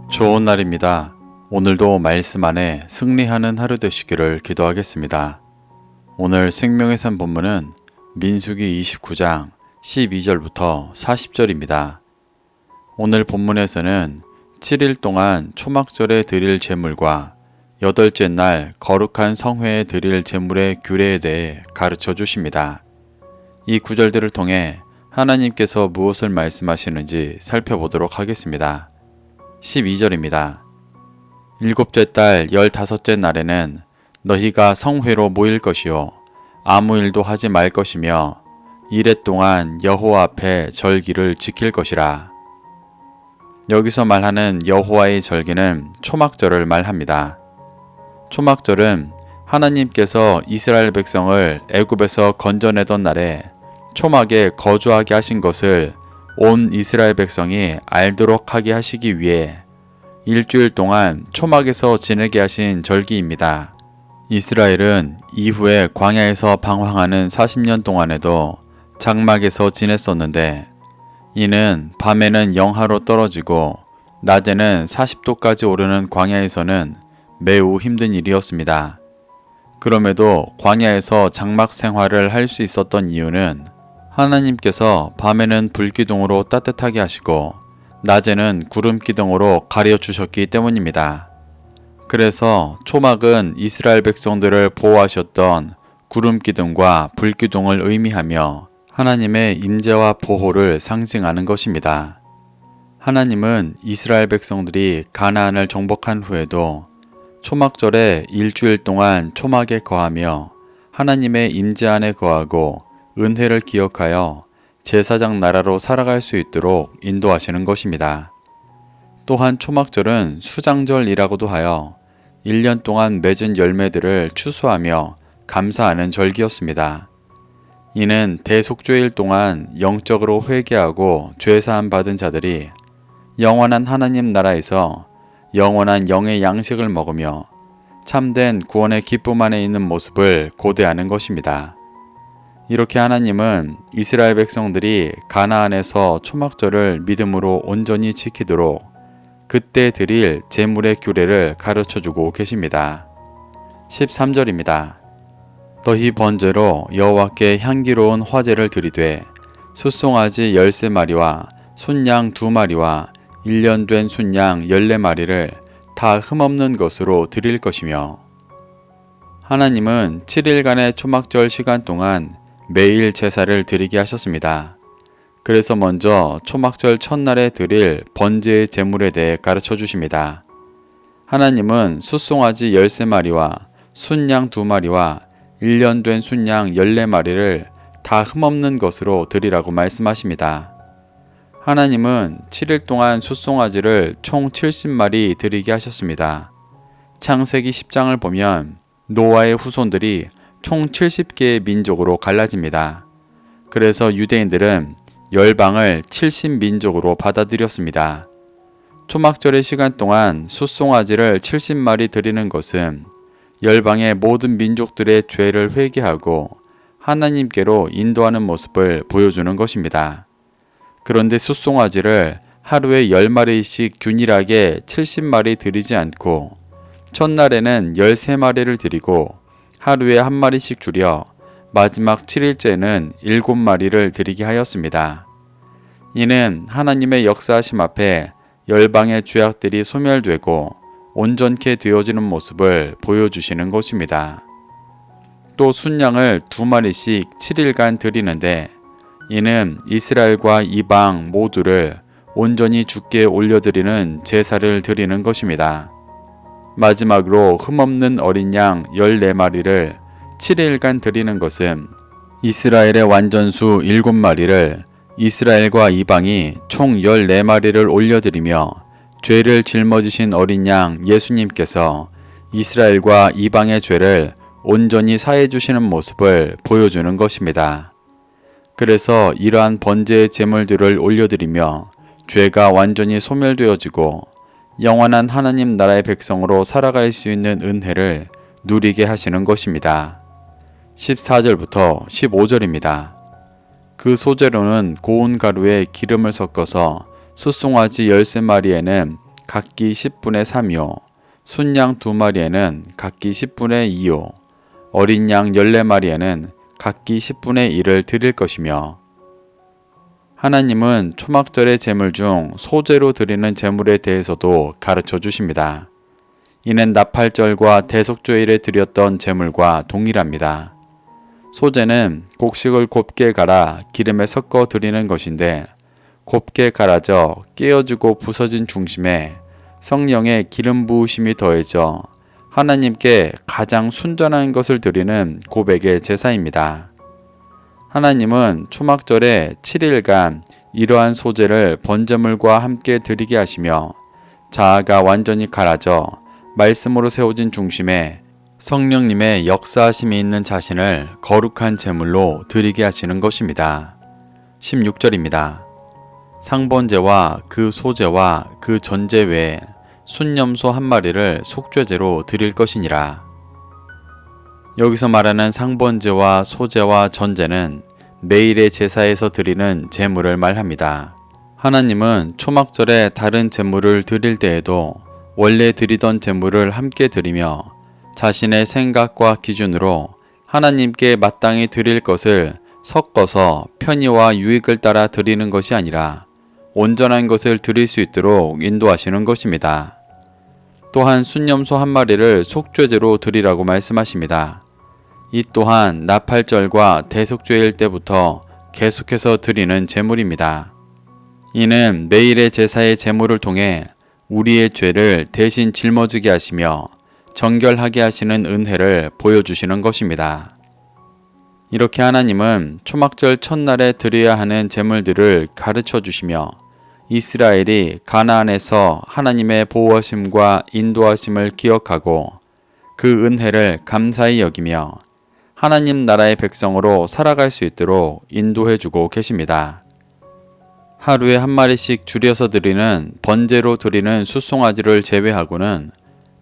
좋은 날입니다. 오늘도 말씀 안에 승리하는 하루 되시기를 기도하겠습니다. 오늘 생명의 산 본문은 민수기 29장 12절부터 40절입니다. 오늘 본문에서는 7일 동안 초막절에 드릴 제물과 8째 날 거룩한 성회에 드릴 제물의 규례에 대해 가르쳐 주십니다. 이 구절들을 통해 하나님께서 무엇을 말씀하시는지 살펴보도록 하겠습니다. 12절입니다. 7째 달 15째 날에는 너희가 성회로 모일 것이요 아무 일도 하지 말 것이며 이래 동안 여호와 앞에 절기를 지킬 것이라. 여기서 말하는 여호와의 절기는 초막절을 말합니다. 초막절은 하나님께서 이스라엘 백성을 애굽에서 건져내던 날에 초막에 거주하게 하신 것을 온 이스라엘 백성이 알도록 하게 하시기 위해 일주일 동안 초막에서 지내게 하신 절기입니다. 이스라엘은 이후에 광야에서 방황하는 40년 동안에도 장막에서 지냈었는데 이는 밤에는 영하로 떨어지고 낮에는 40도까지 오르는 광야에서는 매우 힘든 일이었습니다. 그럼에도 광야에서 장막 생활을 할 수 있었던 이유는 하나님께서 밤에는 불기둥으로 따뜻하게 하시고 낮에는 구름기둥으로 가려 주셨기 때문입니다. 그래서 초막은 이스라엘 백성들을 보호하셨던 구름기둥과 불기둥을 의미하며 하나님의 임재와 보호를 상징하는 것입니다. 하나님은 이스라엘 백성들이 가나안을 정복한 후에도 초막절에 일주일 동안 초막에 거하며 하나님의 임재 안에 거하고 은혜를 기억하여 제사장 나라로 살아갈 수 있도록 인도하시는 것입니다. 또한 초막절은 수장절이라고도 하여 1년 동안 맺은 열매들을 추수하며 감사하는 절기였습니다. 이는 대속죄일 동안 영적으로 회개하고 죄사함 받은 자들이 영원한 하나님 나라에서 영원한 영의 양식을 먹으며 참된 구원의 기쁨 안에 있는 모습을 고대하는 것입니다. 이렇게 하나님은 이스라엘 백성들이 가나안에서 초막절을 믿음으로 온전히 지키도록 그때 드릴 제물의 규례를 가르쳐주고 계십니다. 13절입니다. 너희 번제로 여호와께 향기로운 화제를 드리되 숫송아지 13마리와 순양 2마리와 1년 된 순양 14마리를 다 흠없는 것으로 드릴 것이며 하나님은 7일간의 초막절 시간 동안 매일 제사를 드리게 하셨습니다. 그래서 먼저 초막절 첫날에 드릴 번제의 제물에 대해 가르쳐 주십니다. 하나님은 숫송아지 13마리와 순양 2마리와 1년 된 순양 14마리를 다 흠없는 것으로 드리라고 말씀하십니다. 하나님은 7일 동안 숫송아지를 총 70마리 드리게 하셨습니다. 창세기 10장을 보면 노아의 후손들이 총 70개의 민족으로 갈라집니다. 그래서 유대인들은 열방을 70민족으로 받아들였습니다. 초막절의 시간 동안 숫송아지를 70마리 드리는 것은 열방의 모든 민족들의 죄를 회개하고 하나님께로 인도하는 모습을 보여주는 것입니다. 그런데 숫송아지를 하루에 10마리씩 균일하게 70마리 드리지 않고 첫날에는 13마리를 드리고 하루에 1마리씩 줄여 마지막 7일째는 7마리를 드리게 하였습니다. 이는 하나님의 역사하심 앞에 열방의 죄악들이 소멸되고 온전케 되어지는 모습을 보여주시는 것입니다. 또 순양을 2마리씩 7일간 드리는데 이는 이스라엘과 이방 모두를 온전히 주께 올려드리는 제사를 드리는 것입니다. 마지막으로 흠없는 어린 양 14마리를 7일간 드리는 것은 이스라엘의 완전수 7마리를 이스라엘과 이방이 총 14마리를 올려드리며 죄를 짊어지신 어린 양 예수님께서 이스라엘과 이방의 죄를 온전히 사해 주시는 모습을 보여주는 것입니다. 그래서 이러한 번제의 제물들을 올려드리며 죄가 완전히 소멸되어지고 영원한 하나님 나라의 백성으로 살아갈 수 있는 은혜를 누리게 하시는 것입니다. 14절부터 15절입니다. 그 소재로는 고운 가루에 기름을 섞어서 숫송아지 13마리에는 각기 10분의 3이요. 순양 2마리에는 각기 10분의 2요. 어린 양 14마리에는 각기 10분의 1을 드릴 것이며, 하나님은 초막절의 제물 중 소제로 드리는 제물에 대해서도 가르쳐 주십니다. 이는 나팔절과 대속죄일에 드렸던 제물과 동일합니다. 소제는 곡식을 곱게 갈아 기름에 섞어 드리는 것인데, 곱게 갈아져 깨어지고 부서진 중심에 성령의 기름 부으심이 더해져 하나님께 가장 순전한 것을 드리는 고백의 제사입니다. 하나님은 초막절에 7일간 이러한 소제를 번제물과 함께 드리게 하시며, 자아가 완전히 갈아져 말씀으로 세워진 중심에 성령님의 역사하심이 있는 자신을 거룩한 제물로 드리게 하시는 것입니다. 16절입니다. 상번제와 그 소제와 그 전제 외에 순염소 한 마리를 속죄제로 드릴 것이니라. 여기서 말하는 상번제와 소제와 전제는 매일의 제사에서 드리는 제물을 말합니다. 하나님은 초막절에 다른 제물을 드릴 때에도 원래 드리던 제물을 함께 드리며, 자신의 생각과 기준으로 하나님께 마땅히 드릴 것을 섞어서 편의와 유익을 따라 드리는 것이 아니라 온전한 것을 드릴 수 있도록 인도하시는 것입니다. 또한 순염소 한 마리를 속죄제로 드리라고 말씀하십니다. 이 또한 나팔절과 대속죄일 때부터 계속해서 드리는 제물입니다. 이는 매일의 제사의 제물을 통해 우리의 죄를 대신 짊어지게 하시며 정결하게 하시는 은혜를 보여주시는 것입니다. 이렇게 하나님은 초막절 첫날에 드려야 하는 제물들을 가르쳐 주시며, 이스라엘이 가나안에서 하나님의 보호하심과 인도하심을 기억하고 그 은혜를 감사히 여기며 하나님 나라의 백성으로 살아갈 수 있도록 인도해 주고 계십니다. 하루에 한 마리씩 줄여서 드리는 번제로 드리는 숫송아지를 제외하고는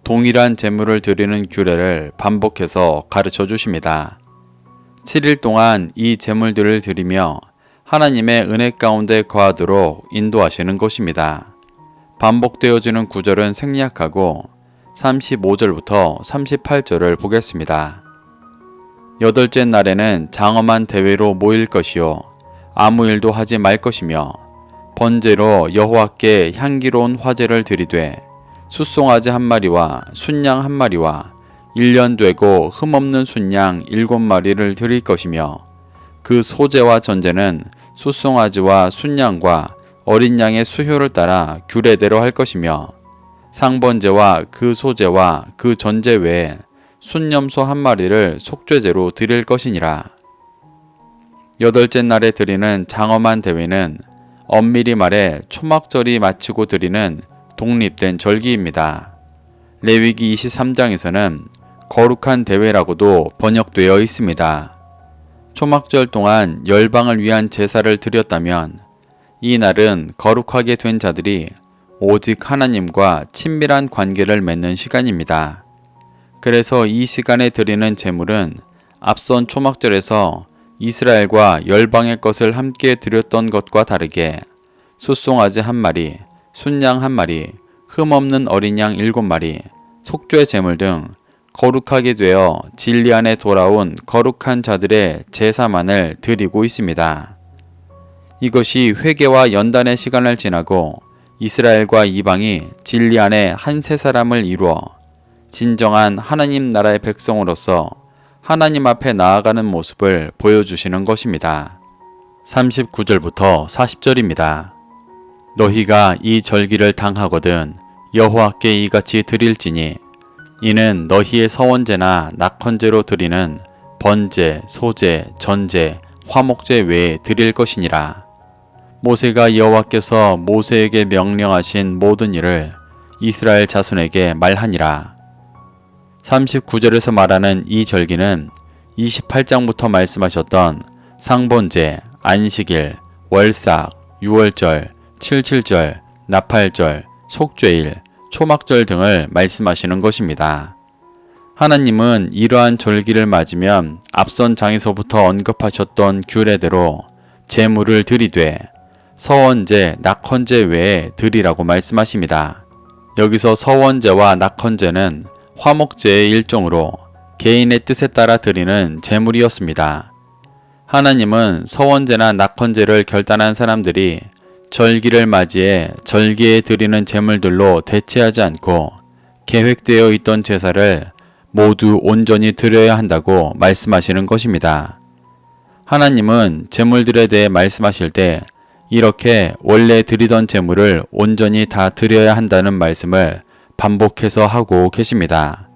동일한 제물을 드리는 규례를 반복해서 가르쳐 주십니다. 7일 동안 이 제물들을 드리며 하나님의 은혜 가운데 거하도록 인도하시는 것입니다. 반복되어지는 구절은 생략하고 35절부터 38절을 보겠습니다. 여덟째 날에는 장엄한 대회로 모일 것이요 아무 일도 하지 말 것이며, 번제로 여호와께 향기로운 화제를 드리되 숫송아지 한 마리와 순양 한 마리와 1년 되고 흠없는 순양 7마리를 드릴 것이며, 그 소제와 전제는 숫송아지와 순양과 어린 양의 수효를 따라 규례대로 할 것이며, 상번제와 그 소제와 그 전제 외에 순염소 한 마리를 속죄제로 드릴 것이니라. 여덟째 날에 드리는 장엄한 대회는 엄밀히 말해 초막절이 마치고 드리는 독립된 절기입니다. 레위기 23장에서는 거룩한 대회라고도 번역되어 있습니다. 초막절 동안 열방을 위한 제사를 드렸다면 이 날은 거룩하게 된 자들이 오직 하나님과 친밀한 관계를 맺는 시간입니다. 그래서 이 시간에 드리는 제물은 앞선 초막절에서 이스라엘과 열방의 것을 함께 드렸던 것과 다르게 숫송아지 한 마리, 순양 한 마리, 흠없는 어린 양 7마리, 속죄 제물 등 거룩하게 되어 진리 안에 돌아온 거룩한 자들의 제사만을 드리고 있습니다. 이것이 회개와 연단의 시간을 지나고 이스라엘과 이방이 진리 안에 한 세 사람을 이루어 진정한 하나님 나라의 백성으로서 하나님 앞에 나아가는 모습을 보여주시는 것입니다. 39절부터 40절입니다. 너희가 이 절기를 당하거든 여호와께 이같이 드릴지니 이는 너희의 서원제나 낙헌제로 드리는 번제, 소제, 전제, 화목제 외에 드릴 것이니라. 모세가 여호와께서 모세에게 명령하신 모든 일을 이스라엘 자손에게 말하니라. 39절에서 말하는 이 절기는 28장부터 말씀하셨던 상번제, 안식일, 월삭, 유월절, 칠칠절, 나팔절, 속죄일, 초막절 등을 말씀하시는 것입니다. 하나님은 이러한 절기를 맞으면 앞선 장에서부터 언급하셨던 규례대로 제물을 드리되 서원제, 낙헌제 외에 드리라고 말씀하십니다. 여기서 서원제와 낙헌제는 화목제의 일종으로 개인의 뜻에 따라 드리는 제물이었습니다. 하나님은 서원제나 낙헌제를 결단한 사람들이 절기를 맞이해 절기에 드리는 제물들로 대체하지 않고 계획되어 있던 제사를 모두 온전히 드려야 한다고 말씀하시는 것입니다. 하나님은 제물들에 대해 말씀하실 때 이렇게 원래 드리던 제물을 온전히 다 드려야 한다는 말씀을 반복해서 하고 계십니다.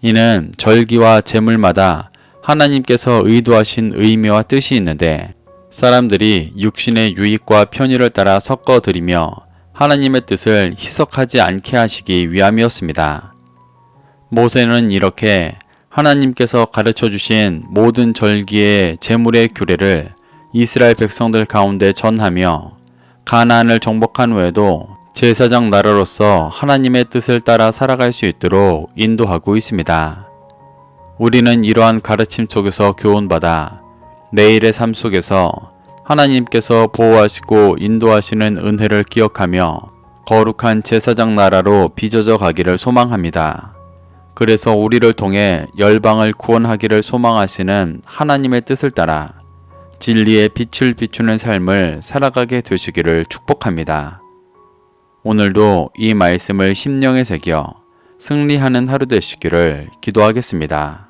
이는 절기와 제물마다 하나님께서 의도하신 의미와 뜻이 있는데 사람들이 육신의 유익과 편의를 따라 섞어 드리며 하나님의 뜻을 희석하지 않게 하시기 위함이었습니다. 모세는 이렇게 하나님께서 가르쳐 주신 모든 절기의 제물의 규례를 이스라엘 백성들 가운데 전하며 가나안을 정복한 후에도 제사장 나라로서 하나님의 뜻을 따라 살아갈 수 있도록 인도하고 있습니다. 우리는 이러한 가르침 속에서 교훈받아 매일의 삶 속에서 하나님께서 보호하시고 인도하시는 은혜를 기억하며 거룩한 제사장 나라로 빚어져 가기를 소망합니다. 그래서 우리를 통해 열방을 구원하기를 소망하시는 하나님의 뜻을 따라 진리의 빛을 비추는 삶을 살아가게 되시기를 축복합니다. 오늘도 이 말씀을 심령에 새겨 승리하는 하루 되시기를 기도하겠습니다.